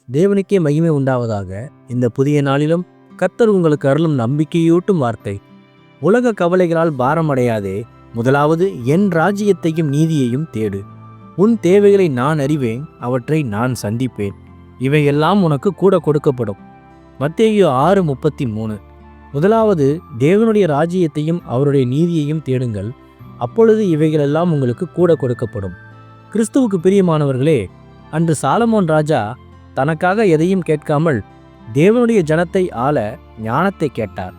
தேவனுக்கே மகிமை உண்டாவதாக. இந்த புதிய நாளிலும் கர்த்தர் உங்களுக்கு அருளும் நம்பிக்கையூட்டும் வார்த்தை. உலக கவலைகளால் பாரமடையாதே, முதலாவது என் ராஜ்யத்தையும் நீதியையும் தேடு. உன் தேவைகளை நான் அறிவேன், அவற்றை நான் சந்திப்பேன். இவையெல்லாம் உனக்கு கூட கொடுக்கப்படும். மத்தேயு 6:33. முதலாவது தேவனுடைய ராஜ்யத்தையும் அவருடைய நீதியையும் தேடுங்கள், அப்பொழுது இவைகளெல்லாம் உங்களுக்கு கூட கொடுக்கப்படும். கிறிஸ்துவுக்கு பிரியமானவர்களே, அன்று சாலமோன் ராஜா தனக்காக எதையும் கேட்காமல் தேவனுடைய ஜனத்தை ஆள ஞானத்தை கேட்டார்.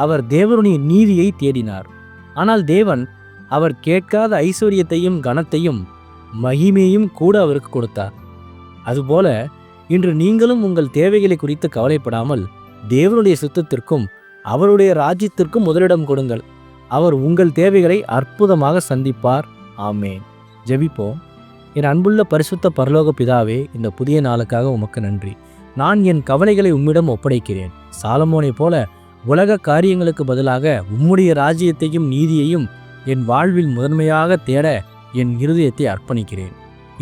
அவர் தேவனுடைய நீதியை தேடினார். ஆனால் தேவன் அவர் கேட்காத ஐஸ்வர்யத்தையும் கனத்தையும் மகிமையும் கூட அவருக்கு கொடுத்தார். அதுபோல இன்று நீங்களும் உங்கள் தேவைகளை குறித்து கவலைப்படாமல் தேவனுடைய சுத்தத்திற்கும் அவருடைய ராஜ்யத்திற்கும் முதலிடம் கொடுங்கள். அவர் உங்கள் தேவைகளை அற்புதமாக சந்திப்பார். ஆமேன். ஜெபிப்போம். என் அன்புள்ள பரிசுத்த பரலோக பிதாவே, இந்த புதிய நாளுக்காக உமக்கு நன்றி. நான் என் கவலைகளை உம்மிடம் ஒப்படைக்கிறேன். சாலமோனை போல உலக காரியங்களுக்கு பதிலாக உம்முடைய ராஜ்யத்தையும் நீதியையும் என் வாழ்வில் முதன்மையாக தேட என் இருதயத்தை அர்ப்பணிக்கிறேன்.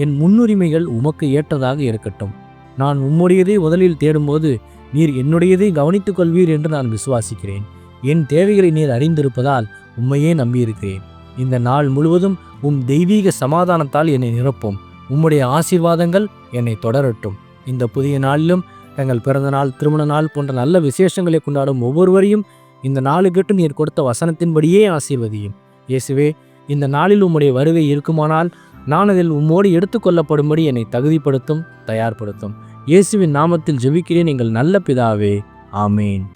என் முன்னுரிமைகள் உமக்கு ஏற்றதாக இருக்கட்டும். நான் உம்முடையதை முதலில் தேடும்போது நீர் என்னுடையதை கவனித்துக் கொள்வீர் என்று நான் விசுவாசிக்கிறேன். என் தேவைகளை நீர் அறிந்திருப்பதால் உம்மையே நம்பியிருக்கிறேன். இந்த நாள் முழுவதும் தெய்வீக சமாதானத்தால் என்னை நிரப்பும். உம்முடைய ஆசீர்வாதங்கள் என்னை தொடரட்டும். இந்த புதிய நாளிலும் தங்கள் பிறந்த நாள், திருமண நாள் போன்ற நல்ல விசேஷங்களை கொண்டாடும் ஒவ்வொருவரையும் இந்த நாளுக்கெட்டு நீர் கொடுத்த வசனத்தின்படியே ஆசீர்வதியும். இயேசுவே, இந்த நாளில் உம்முடைய வருகை இருக்குமானால் நான் அதில் உம்மோடு எடுத்துக்கொள்ளப்படும்படி என்னை தகுதிப்படுத்தும், தயார்படுத்தும். இயேசுவின் நாமத்தில் ஜெபிக்கிறேன் எங்கள் நல்ல பிதாவே. ஆமேன்.